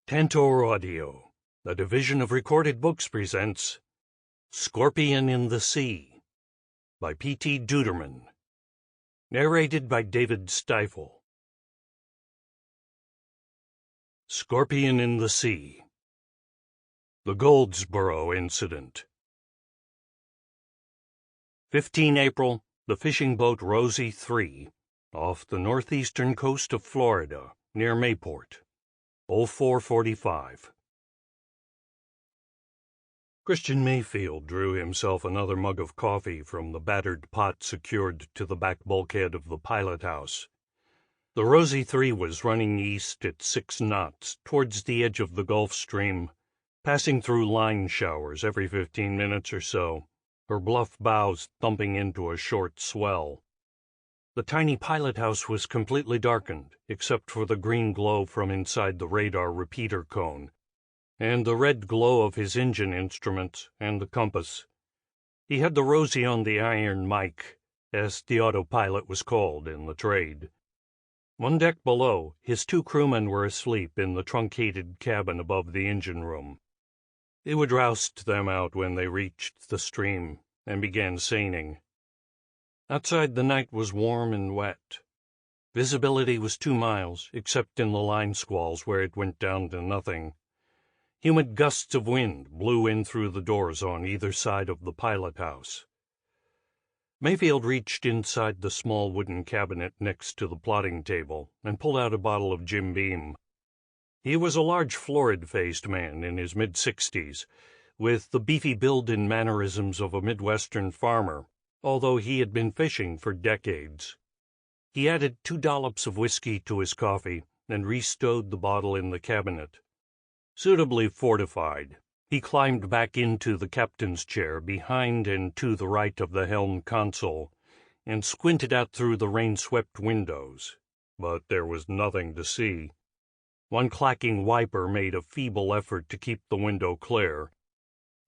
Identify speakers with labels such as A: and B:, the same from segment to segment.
A: Tantor Audio, a division of Recorded Books, presents Scorpion in the Sea by P.T. Deutermann. Narrated by David Stifel. Scorpion in the Sea. The Goldsborough Incident. 15 April, the fishing boat Rosie 3, off the northeastern coast of Florida, near Mayport. 04:45. Christian Mayfield drew himself another mug of coffee from the battered pot secured to the back bulkhead of the pilot-house. The Rosie 3 was running east at 6 knots towards the edge of the Gulf Stream, passing through line showers every 15 minutes or so, her bluff bows thumping into a short swell. The tiny pilot-house was completely darkened, except for the green glow from inside the radar repeater cone, and the red glow of his engine instruments and the compass. He had the Rosie on the iron mic, as the autopilot was called in the trade. One deck below, his two crewmen were asleep in the truncated cabin above the engine room. It would roust them out when they reached the stream and began seining. Outside, the night was warm and wet. Visibility was 2 miles, except in the line squalls where it went down to nothing. Humid gusts of wind blew in through the doors on either side of the pilot-house. Mayfield reached inside the small wooden cabinet next to the plotting table and pulled out a bottle of Jim Beam. He was a large, florid-faced man in his mid-60s, with the beefy build and mannerisms of a Midwestern farmer, although he had been fishing for decades. He added 2 dollops of whiskey to his coffee and restowed the bottle in the cabinet. Suitably fortified, he climbed back into the captain's chair behind and to the right of the helm console and squinted out through the rain-swept windows, but there was nothing to see. One clacking wiper made a feeble effort to keep the window clear,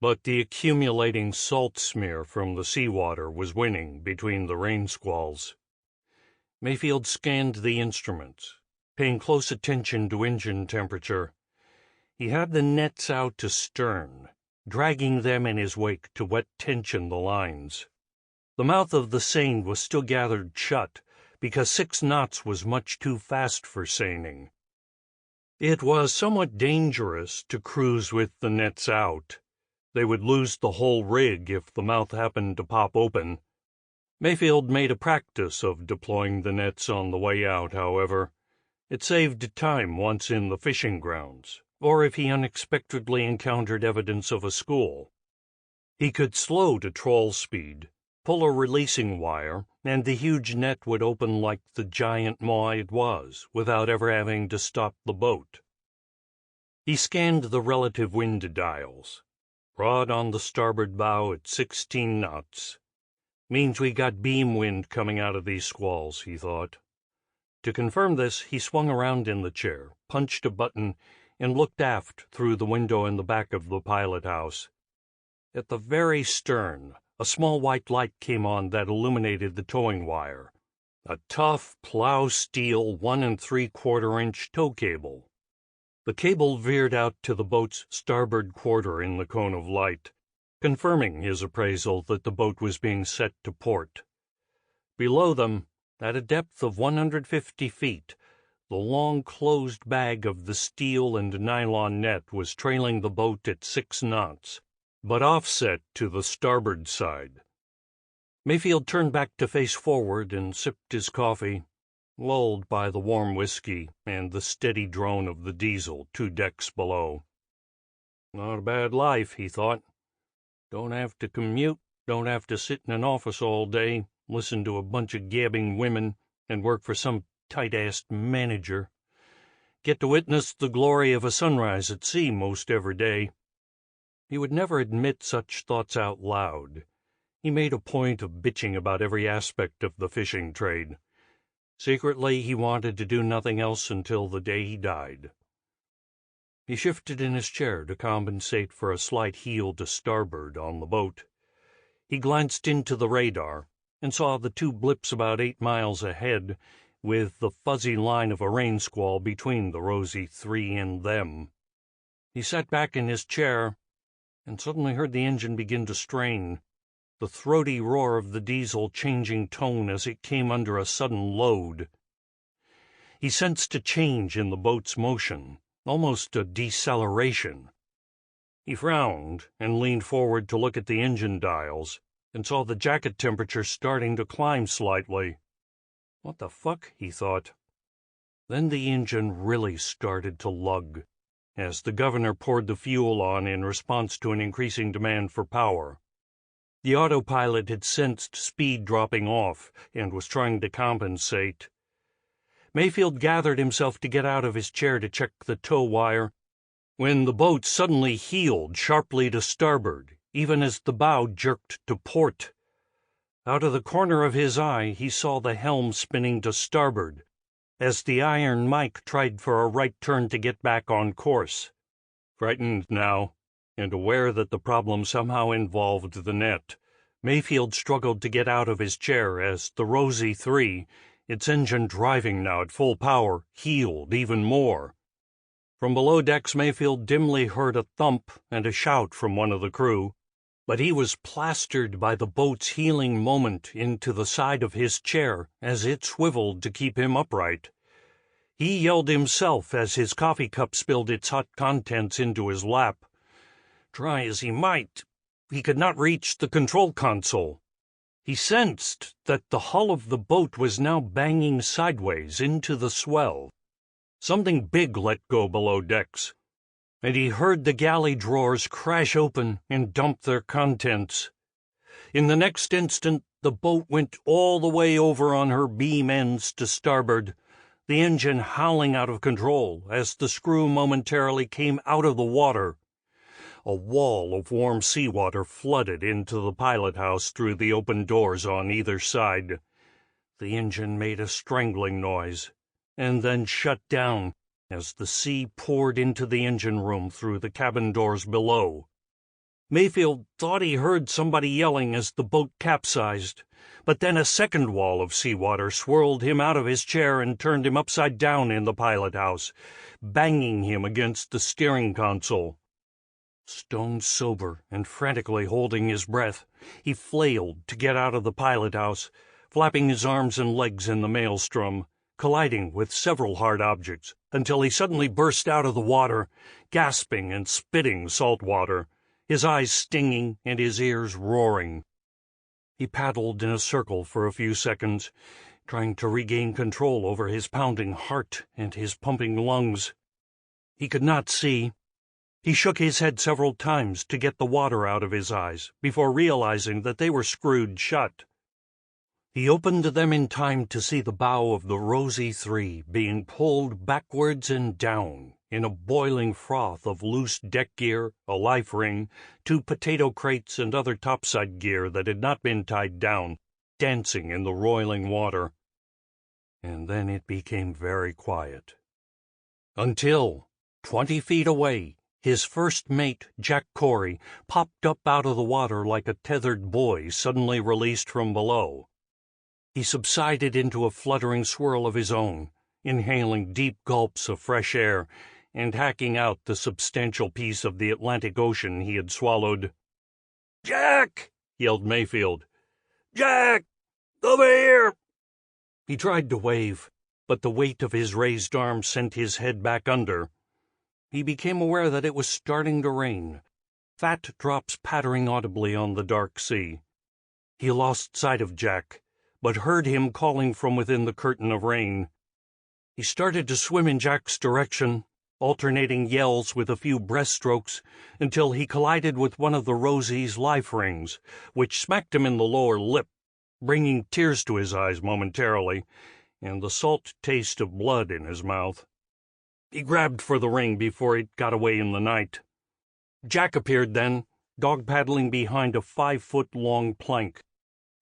A: but the accumulating salt smear from the seawater was winning between the rain squalls. Mayfield scanned the instruments, paying close attention to engine temperature. He had the nets out astern, dragging them in his wake to wet tension the lines. The mouth of the seine was still gathered shut, because 6 knots was much too fast for seining. It was somewhat dangerous to cruise with the nets out. They would lose the whole rig if the mouth happened to pop open. Mayfield made a practice of deploying the nets on the way out, however. It saved time once in the fishing grounds, or if he unexpectedly encountered evidence of a school. He could slow to trawl speed, pull a releasing wire, and the huge net would open like the giant maw it was, without ever having to stop the boat. He scanned the relative wind dials. Broad on the starboard bow at 16 knots. Means we got beam wind coming out of these squalls, he thought. To confirm this, he swung around in the chair, punched a button, and looked aft through the window in the back of the pilot-house. At the very stern, a small white light came on that illuminated the towing wire. A tough, plow-steel 1 3/4-inch tow cable. The cable veered out to the boat's starboard quarter in the cone of light, confirming his appraisal that the boat was being set to port. Below them, at a depth of 150 feet, the long closed bag of the steel and nylon net was trailing the boat at 6 knots, but offset to the starboard side. Mayfield turned back to face forward and sipped his coffee, lulled by the warm whiskey and the steady drone of the diesel 2 decks below. Not a bad life, he thought. Don't have to commute, don't have to sit in an office all day, listen to a bunch of gabbing women, and work for some tight-assed manager. Get to witness the glory of a sunrise at sea most every day. He would never admit such thoughts out loud. He made a point of bitching about every aspect of the fishing trade. Secretly, he wanted to do nothing else until the day he died. He shifted in his chair to compensate for a slight heel to starboard on the boat. He glanced into the radar and saw the 2 blips about 8 miles ahead, with the fuzzy line of a rain squall between the Rosie 3 and them. He sat back in his chair and suddenly heard the engine begin to strain, the throaty roar of the diesel changing tone as it came under a sudden load. He sensed a change in the boat's motion, almost a deceleration. He frowned and leaned forward to look at the engine dials and saw the jacket temperature starting to climb slightly. What the fuck, he thought. Then the engine really started to lug, as the governor poured the fuel on in response to an increasing demand for power. The autopilot had sensed speed dropping off and was trying to compensate. Mayfield gathered himself to get out of his chair to check the tow wire, when the boat suddenly heeled sharply to starboard, even as the bow jerked to port. Out of the corner of his eye, he saw the helm spinning to starboard, as the iron Mike tried for a right turn to get back on course. Frightened now, and aware that the problem somehow involved the net, Mayfield struggled to get out of his chair as the Rosie 3, its engine driving now at full power, heeled even more. From below decks, Mayfield dimly heard a thump and a shout from one of the crew, but he was plastered by the boat's heeling moment into the side of his chair as it swiveled to keep him upright. He yelled himself as his coffee cup spilled its hot contents into his lap. Try as he might, he could not reach the control console. He sensed that the hull of the boat was now banging sideways into the swell. Something big let go below decks, and he heard the galley drawers crash open and dump their contents. In the next instant, the boat went all the way over on her beam ends to starboard, the engine howling out of control as the screw momentarily came out of the water. A wall of warm seawater flooded into the pilot-house through the open doors on either side. The engine made a strangling noise, and then shut down as the sea poured into the engine room through the cabin doors below. Mayfield thought he heard somebody yelling as the boat capsized, but then a second wall of seawater swirled him out of his chair and turned him upside down in the pilot-house, banging him against the steering console. Stone sober and frantically holding his breath, he flailed to get out of the pilot-house, flapping his arms and legs in the maelstrom, colliding with several hard objects, until he suddenly burst out of the water, gasping and spitting salt water, his eyes stinging and his ears roaring. He paddled in a circle for a few seconds, trying to regain control over his pounding heart and his pumping lungs. He could not see. He shook his head several times to get the water out of his eyes before realizing that they were screwed shut. He opened them in time to see the bow of the Rosie 3 being pulled backwards and down in a boiling froth of loose deck gear, a life ring, 2 potato crates, and other topside gear that had not been tied down, dancing in the roiling water. And then it became very quiet. Until, 20 feet away, his first mate, Jack Corey, popped up out of the water like a tethered buoy suddenly released from below. He subsided into a fluttering swirl of his own, inhaling deep gulps of fresh air and hacking out the substantial piece of the Atlantic Ocean he had swallowed. "Jack!" yelled Mayfield. "Jack! Over here!" He tried to wave, but the weight of his raised arm sent his head back under. He became aware that it was starting to rain, fat drops pattering audibly on the dark sea. He lost sight of Jack, but heard him calling from within the curtain of rain. He started to swim in Jack's direction, alternating yells with a few breaststrokes, until he collided with one of the Rosie's life rings, which smacked him in the lower lip, bringing tears to his eyes momentarily, and the salt taste of blood in his mouth. He grabbed for the ring before it got away in the night. Jack appeared then, dog-paddling behind a 5-foot-long plank,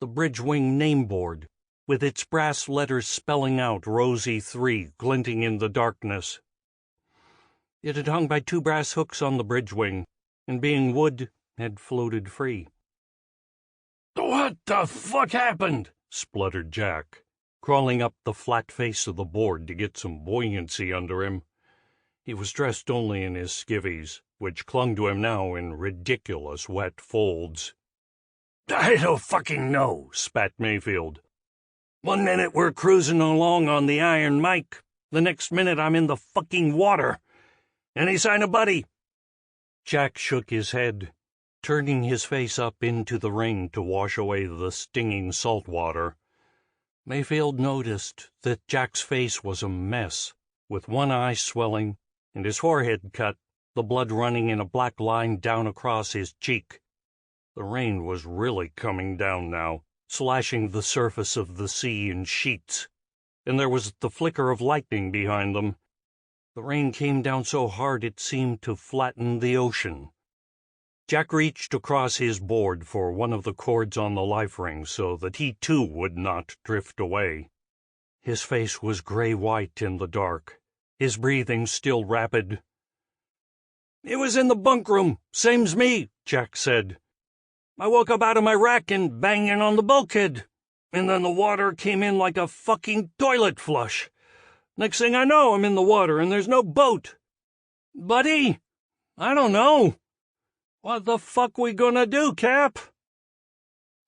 A: the bridge wing name-board, with its brass letters spelling out Rosie 3 glinting in the darkness. It had hung by 2 brass hooks on the bridge wing, and being wood, had floated free. "What the fuck happened?" spluttered Jack, crawling up the flat face of the board to get some buoyancy under him. He was dressed only in his skivvies, which clung to him now in ridiculous wet folds. "I don't fucking know," spat Mayfield. "One minute we're cruising along on the Iron Mike, the next minute I'm in the fucking water. Any sign of Buddy?" Jack shook his head, turning his face up into the rain to wash away the stinging salt water. Mayfield noticed that Jack's face was a mess, with one eye swelling and his forehead cut, the blood running in a black line down across his cheek. The rain was really coming down now, slashing the surface of the sea in sheets, and there was the flicker of lightning behind them. The rain came down so hard it seemed to flatten the ocean. Jack reached across his board for one of the cords on the life ring so that he too would not drift away. His face was gray-white in the dark, his breathing still rapid. "It was in the bunk room, same's me," Jack said. "I woke up out of my rack and banging on the bulkhead, and then the water came in like a fucking toilet flush. Next thing I know, I'm in the water and there's no boat. Buddy? I don't know. What the fuck we gonna do, Cap?"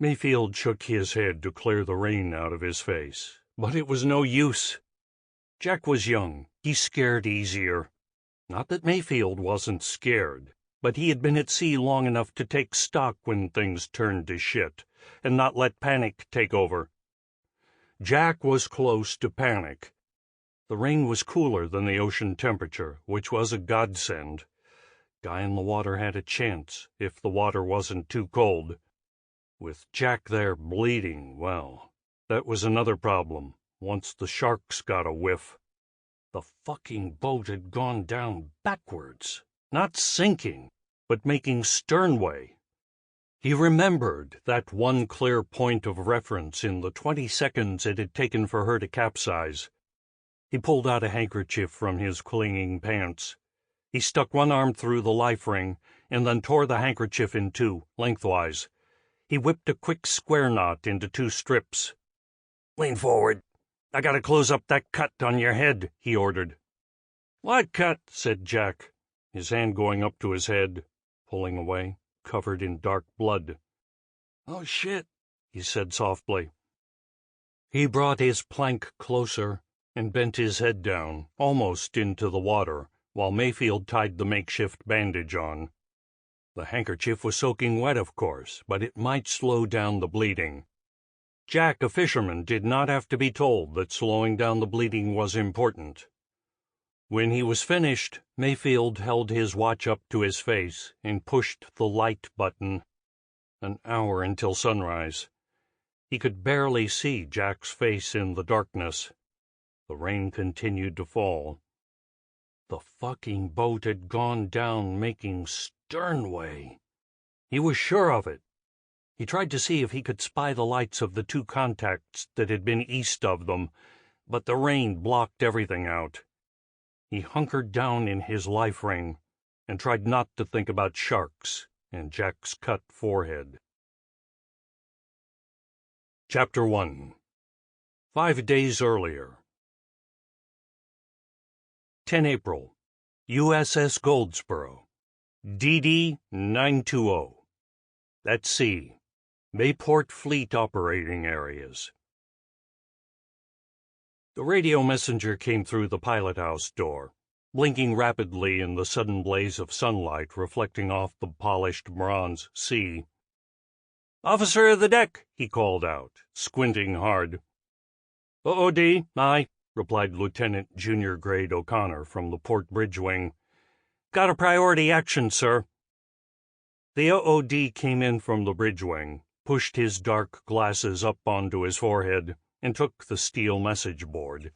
A: Mayfield shook his head to clear the rain out of his face, but it was no use. Jack was young. He scared easier. Not that Mayfield wasn't scared, but he had been at sea long enough to take stock when things turned to shit, and not let panic take over. Jack was close to panic. The rain was cooler than the ocean temperature, which was a godsend. Guy in the water had a chance, if the water wasn't too cold. With Jack there bleeding, well, that was another problem, once the sharks got a whiff. The fucking boat had gone down backwards, not sinking, but making sternway. He remembered that one clear point of reference in the 20 seconds it had taken for her to capsize. He pulled out a handkerchief from his clinging pants. He stuck one arm through the life ring and then tore the handkerchief in two, lengthwise. He whipped a quick square knot into 2 strips. "Lean forward. I gotta close up that cut on your head," he ordered. "What cut?" said Jack, his hand going up to his head, pulling away, covered in dark blood. "Oh, shit," he said softly. He brought his plank closer and bent his head down, almost into the water, while Mayfield tied the makeshift bandage on. The handkerchief was soaking wet, of course, but it might slow down the bleeding. Jack, a fisherman, did not have to be told that slowing down the bleeding was important. When he was finished, Mayfield held his watch up to his face and pushed the light button. An hour until sunrise. He could barely see Jack's face in the darkness. The rain continued to fall. The fucking boat had gone down making sternway. He was sure of it. He tried to see if he could spy the lights of the 2 contacts that had been east of them, but the rain blocked everything out. He hunkered down in his life ring and tried not to think about sharks and Jack's cut forehead. Chapter 1. 5 days earlier. 10 April. USS Goldsborough. DD 920. At sea. Mayport Fleet operating areas. The radio messenger came through the pilot-house door, blinking rapidly in the sudden blaze of sunlight reflecting off the polished bronze sea. "Officer of the deck," he called out, squinting hard. "OOD, aye," replied Lieutenant Junior Grade O'Connor from the port bridge wing. "Got a priority action, sir." The OOD came in from the bridge wing, pushed his dark glasses up onto his forehead, and took the steel message board.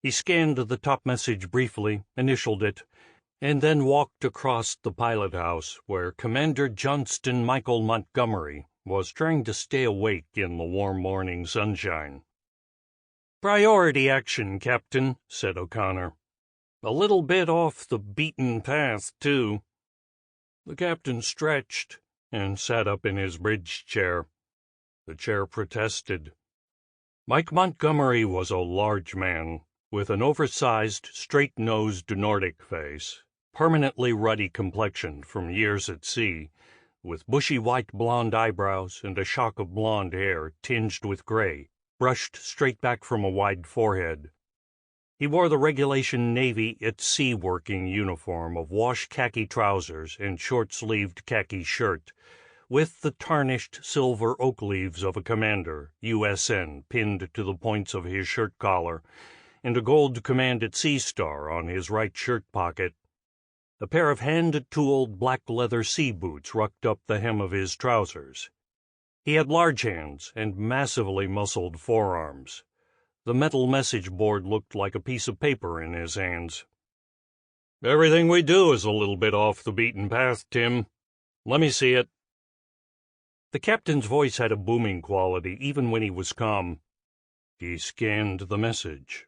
A: He scanned the top message briefly, initialed it, and then walked across the pilot-house where Commander Johnston Michael Montgomery was trying to stay awake in the warm morning sunshine. "Priority action, Captain," said O'Connor. "A little bit off the beaten path, too." The captain stretched and sat up in his bridge chair. The chair protested. Mike Montgomery was a large man, with an oversized, straight-nosed Nordic face, permanently ruddy complexioned from years at sea, with bushy white blonde eyebrows and a shock of blonde hair tinged with gray, brushed straight back from a wide forehead. He wore the regulation Navy at-sea working uniform of wash khaki trousers and short-sleeved khaki shirt, with the tarnished silver oak leaves of a commander, USN, pinned to the points of his shirt collar, and a gold Command at Sea star on his right shirt pocket. A pair of hand-tooled black leather sea boots rucked up the hem of his trousers. He had large hands and massively muscled forearms. The metal message board looked like a piece of paper in his hands. "Everything we do is a little bit off the beaten path, Tim. Let me see it." The captain's voice had a booming quality even when he was calm. He scanned the message.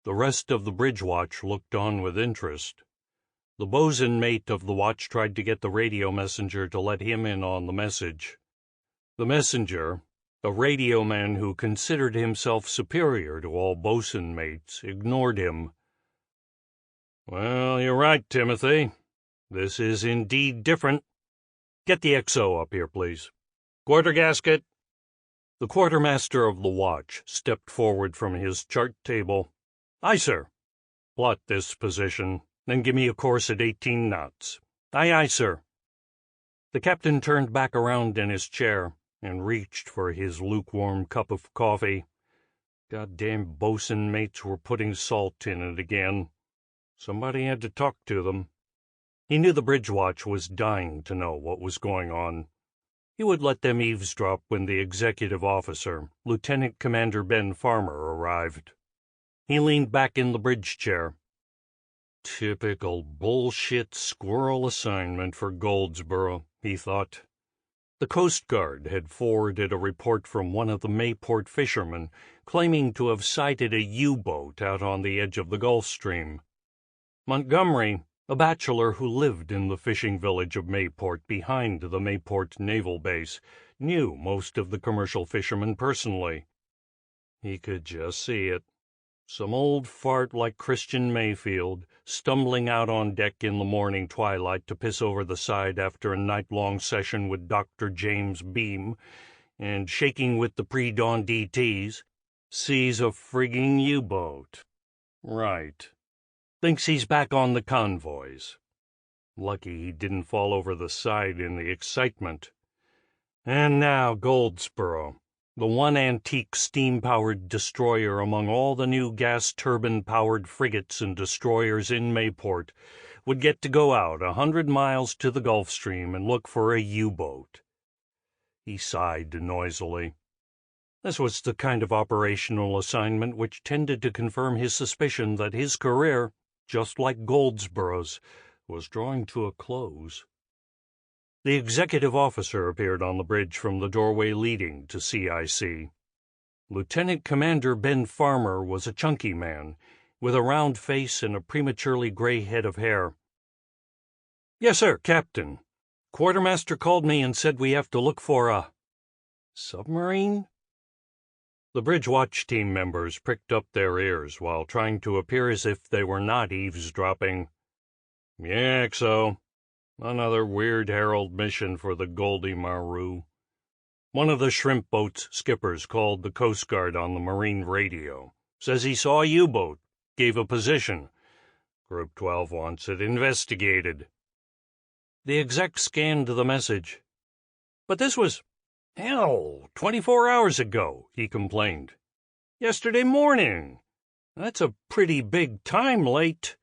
A: The rest of the bridge watch looked on with interest. The bosun mate of the watch tried to get the radio messenger to let him in on the message. The messenger, a radio man who considered himself superior to all bosun mates, ignored him. "Well, you're right, Timothy. This is indeed different. Get the XO up here, please. Quarter gasket." The quartermaster of the watch stepped forward from his chart table. "Aye, sir." "Plot this position, then give me a course at 18 knots. "Aye, aye, sir." The captain turned back around in his chair and reached for his lukewarm cup of coffee. Goddamn bosun mates were putting salt in it again. Somebody had to talk to them. He knew the bridge watch was dying to know what was going on. He would let them eavesdrop when the executive officer, Lieutenant Commander Ben Farmer, arrived. He leaned back in the bridge chair. Typical bullshit squirrel assignment for Goldsborough, he thought. The Coast Guard had forwarded a report from one of the Mayport fishermen claiming to have sighted a U-boat out on the edge of the Gulf Stream. Montgomery, a bachelor who lived in the fishing village of Mayport behind the Mayport naval base, knew most of the commercial fishermen personally. He could just see it. Some old fart like Christian Mayfield, stumbling out on deck in the morning twilight to piss over the side after a night-long session with Dr. James Beam, and shaking with the pre-dawn DTs, sees a frigging U-boat. Right. Thinks he's back on the convoys. Lucky he didn't fall over the side in the excitement. And now Goldsborough, the one antique steam-powered destroyer among all the new gas-turbine-powered frigates and destroyers in Mayport, would get to go out 100 miles to the Gulf Stream and look for a U-boat. He sighed noisily. This was the kind of operational assignment which tended to confirm his suspicion that his career, just like Goldsborough's, was drawing to a close. The executive officer appeared on the bridge from the doorway leading to CIC. Lieutenant Commander Ben Farmer was a chunky man, with a round face and a prematurely gray head of hair. "Yes, sir, Captain. Quartermaster called me and said we have to look for a submarine?" The bridge watch team members pricked up their ears while trying to appear as if they were not eavesdropping. "Yeah, XO. Another Weird Herald mission for the Goldie Maru." One of the shrimp boat's skippers called the Coast Guard on the marine radio. "Says he saw a U-boat. Gave a position. Group 12 wants it investigated." The exec scanned the message. "But this was, 24 hours ago," he complained. "Yesterday morning. That's a pretty big time late.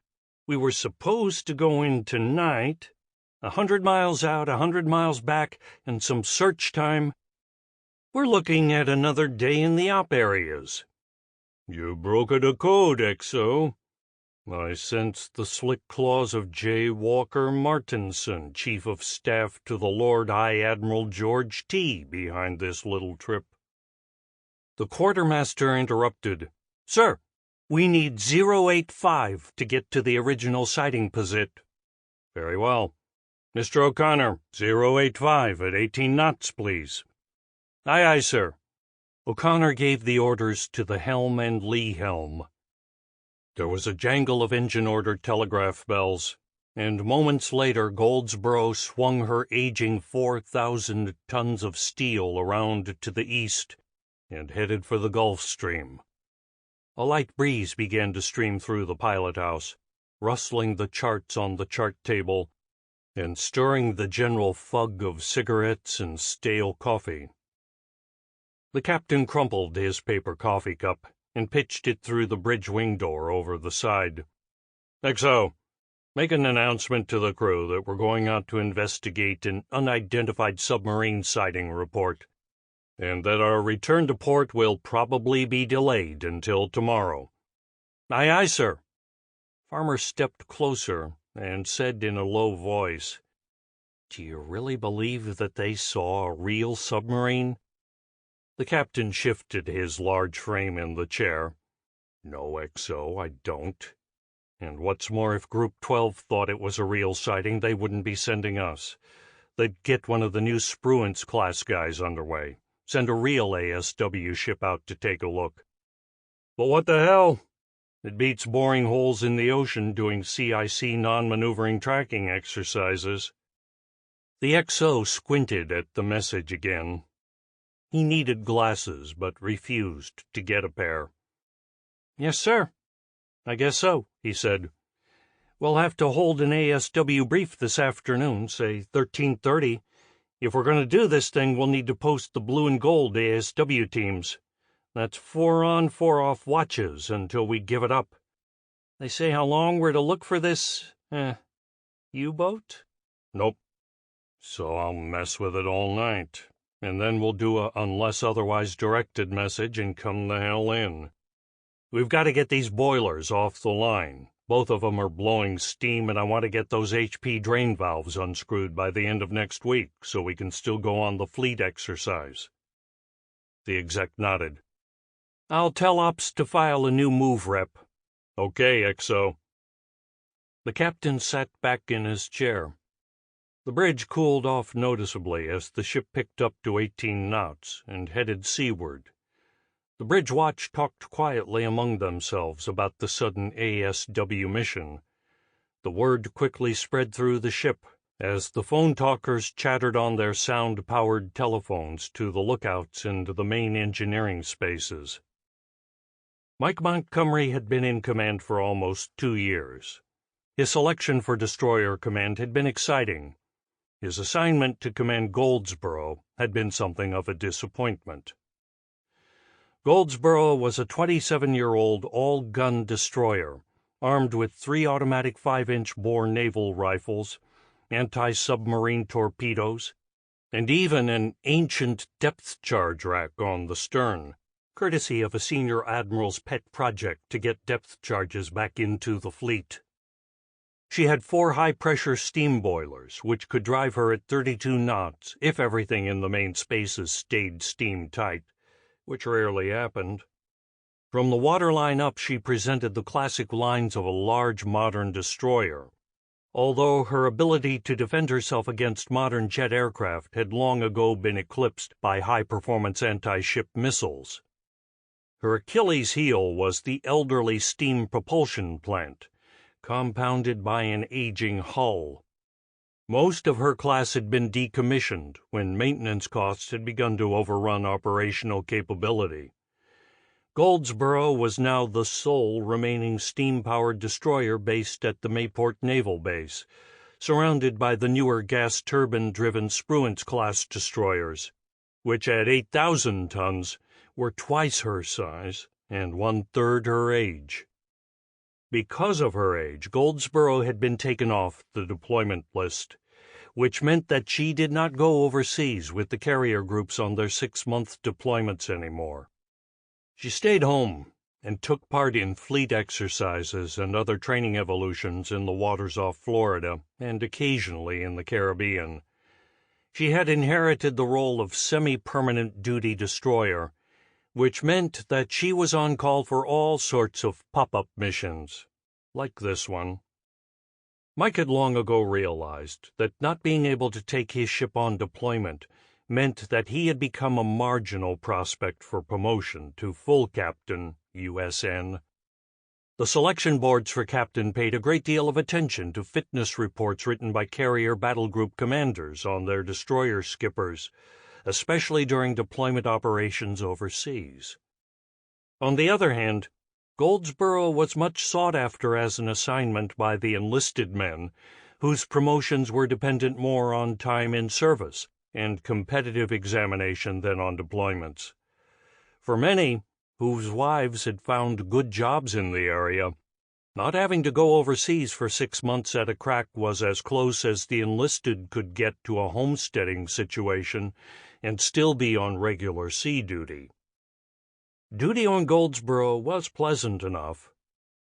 A: We were supposed to go in tonight. 100 miles out, 100 miles back, and some search time. We're looking at another day in the op areas." "You broke the code, XO. I sensed the slick claws of J. Walker Martinson, Chief of Staff to the Lord High Admiral George T., behind this little trip." The quartermaster interrupted. "Sir, we need 085 to get to the original sighting posit." "Very well. Mr. O'Connor, 085 at 18 knots, please." "Aye, aye, sir." O'Connor gave the orders to the helm and lee helm. There was a jangle of engine-ordered telegraph bells, and moments later Goldsborough swung her aging 4,000 tons of steel around to the east and headed for the Gulf Stream. A light breeze began to stream through the pilot-house, rustling the charts on the chart table and stirring the general fug of cigarettes and stale coffee. The captain crumpled his paper coffee cup and pitched it through the bridge wing door over the side. "XO, make an announcement to the crew that we're going out to investigate an unidentified submarine sighting report, and that our return to port will probably be delayed until tomorrow." "Aye, aye, sir." Farmer stepped closer and said in a low voice, "Do you really believe that they saw a real submarine?" The captain shifted his large frame in the chair. "No, XO, I don't. And what's more, if Group 12 thought it was a real sighting, they wouldn't be sending us. They'd get one of the new Spruance-class guys underway, send a real ASW ship out to take a look. But what the hell? It beats boring holes in the ocean doing CIC non-maneuvering tracking exercises." The XO squinted at the message again. He needed glasses, but refused to get a pair. "Yes, sir. I guess so," he said. "We'll have to hold an ASW brief this afternoon, say 13:30. If we're going to do this thing, we'll need to post the blue and gold ASW teams. That's 4 on, 4 off watches until we give it up. They say how long we're to look for this, U-boat?" "Nope. So I'll mess with it all night, and then we'll do a unless otherwise directed message and come the hell in. We've got to get these boilers off the line. Both of them are blowing steam, and I want to get those HP drain valves unscrewed by the end of next week so we can still go on the fleet exercise." The exec nodded. "I'll tell Ops to file a new move rep." "Okay, XO." The captain sat back in his chair. The bridge cooled off noticeably as the ship picked up to 18 knots and headed seaward. The bridge watch talked quietly among themselves about the sudden ASW mission. The word quickly spread through the ship as the phone talkers chattered on their sound-powered telephones to the lookouts and the main engineering spaces. Mike Montgomery had been in command for almost 2 years. His selection for destroyer command had been exciting. His assignment to command Goldsborough had been something of a disappointment. Goldsborough was a 27-year-old all-gun destroyer, armed with 3 automatic 5-inch bore naval rifles, anti-submarine torpedoes, and even an ancient depth charge rack on the stern, courtesy of a senior admiral's pet project to get depth charges back into the fleet. She had 4 high-pressure steam boilers, which could drive her at 32 knots if everything in the main spaces stayed steam-tight, which rarely happened. From the waterline up, she presented the classic lines of a large modern destroyer, although her ability to defend herself against modern jet aircraft had long ago been eclipsed by high-performance anti-ship missiles. Her Achilles heel was the elderly steam propulsion plant, compounded by an aging hull. Most of her class had been decommissioned when maintenance costs had begun to overrun operational capability. Goldsborough was now the sole remaining steam-powered destroyer based at the Mayport Naval Base, surrounded by the newer gas turbine-driven Spruance-class destroyers, which at 8,000 tons were twice her size and 1/3 her age. Because of her age, Goldsborough had been taken off the deployment list, which meant that she did not go overseas with the carrier groups on their 6-month deployments anymore. She stayed home and took part in fleet exercises and other training evolutions in the waters off Florida and occasionally in the Caribbean. She had inherited the role of semi-permanent duty destroyer, which meant that she was on call for all sorts of pop-up missions, like this one. Mike had long ago realized that not being able to take his ship on deployment meant that he had become a marginal prospect for promotion to full captain, USN. The selection boards for captain paid a great deal of attention to fitness reports written by carrier battle group commanders on their destroyer skippers, especially during deployment operations overseas. On the other hand, Goldsborough was much sought after as an assignment by the enlisted men, whose promotions were dependent more on time in service and competitive examination than on deployments. For many, whose wives had found good jobs in the area, not having to go overseas for 6 months at a crack was as close as the enlisted could get to a homesteading situation and still be on regular sea duty. Duty on Goldsborough was pleasant enough.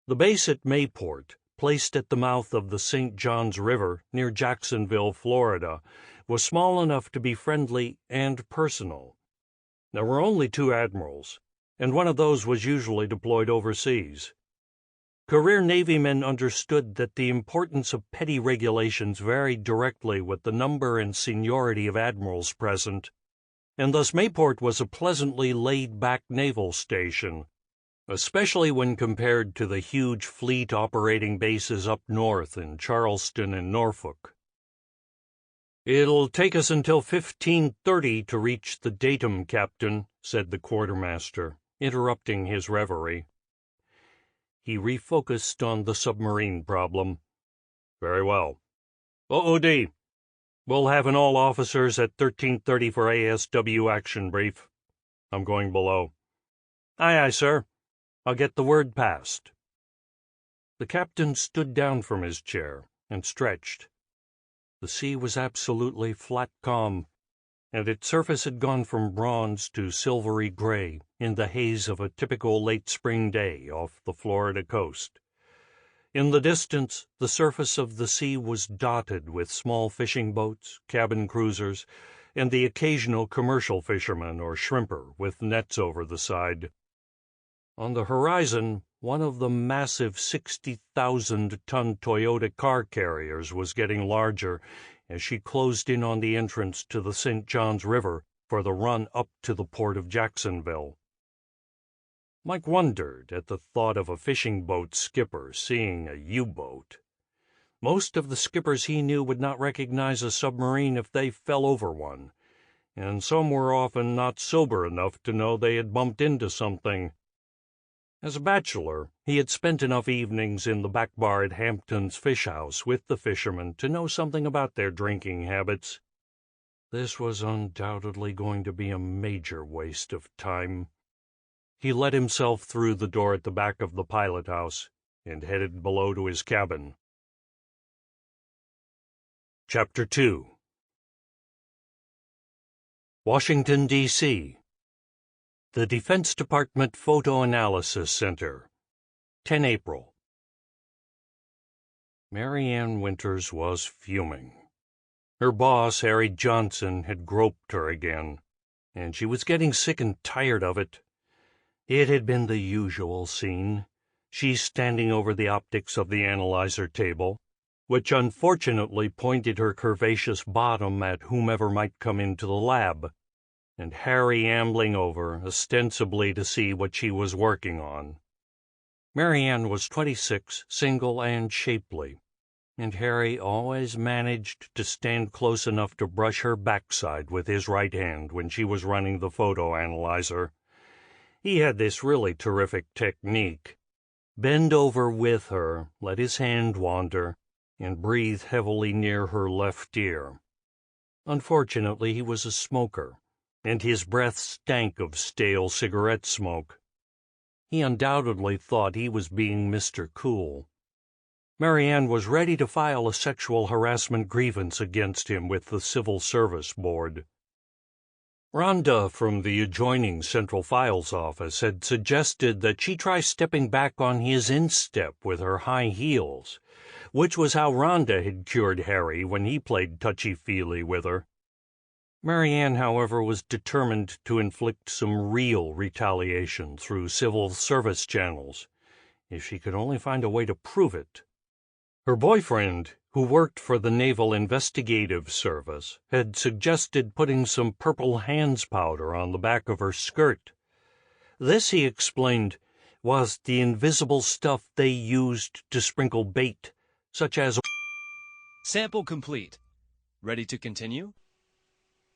A: The base at Mayport, placed at the mouth of the St. Johns River near Jacksonville, Florida, was small enough to be friendly and personal. There were only 2 admirals, and one of those was usually deployed overseas. Career Navy men understood that the importance of petty regulations varied directly with the number and seniority of admirals present, and thus Mayport was a pleasantly laid-back naval station, especially when compared to the huge fleet operating bases up north in Charleston and Norfolk. "It'll take us until 15:30 to reach the datum, Captain," said the quartermaster, interrupting his reverie. He refocused on the submarine problem. "Very well. OOD, we'll have an all officers at 13:30 for ASW action brief. I'm going below." "Aye, aye, sir. I'll get the word passed." The captain stood down from his chair and stretched. The sea was absolutely flat calm, and its surface had gone from bronze to silvery gray in the haze of a typical late spring day off the Florida coast. In the distance, the surface of the sea was dotted with small fishing boats, cabin cruisers, and the occasional commercial fisherman or shrimper with nets over the side. On the horizon, one of the massive 60,000-ton Toyota car carriers was getting larger as she closed in on the entrance to the St. Johns River for the run up to the port of Jacksonville. Mike wondered at the thought of a fishing boat skipper seeing a U-boat. Most of the skippers he knew would not recognize a submarine if they fell over one, and some were often not sober enough to know they had bumped into something. As a bachelor, he had spent enough evenings in the back bar at Hampton's Fish House with the fishermen to know something about their drinking habits. This was undoubtedly going to be a major waste of time. He let himself through the door at the back of the pilot house and headed below to his cabin. Chapter 2. Washington, D.C. The Defense Department Photo Analysis Center, 10 April. Mary Ann Winters was fuming. Her boss, Harry Johnson, had groped her again, and she was getting sick and tired of it. It had been the usual scene, she standing over the optics of the analyzer table, which unfortunately pointed her curvaceous bottom at whomever might come into the lab, and Harry ambling over, ostensibly to see what she was working on. Mary Ann was 26, single and shapely, and Harry always managed to stand close enough to brush her backside with his right hand when she was running the photo analyzer. He had this really terrific technique. Bend over with her, let his hand wander, and breathe heavily near her left ear. Unfortunately, he was a smoker, and his breath stank of stale cigarette smoke. He undoubtedly thought he was being Mr. Cool. Mary Ann was ready to file a sexual harassment grievance against him with the Civil Service Board. Rhonda from the adjoining Central Files office had suggested that she try stepping back on his instep with her high heels, which was how Rhonda had cured Harry when he played touchy-feely with her. Mary Ann, however, was determined to inflict some real retaliation through civil service channels, if she could only find a way to prove it. Her boyfriend, who worked for the Naval Investigative Service, had suggested putting some purple hands powder on the back of her skirt. This, he explained, was the invisible stuff they used to sprinkle bait, such as...
B: Sample complete. Ready to continue?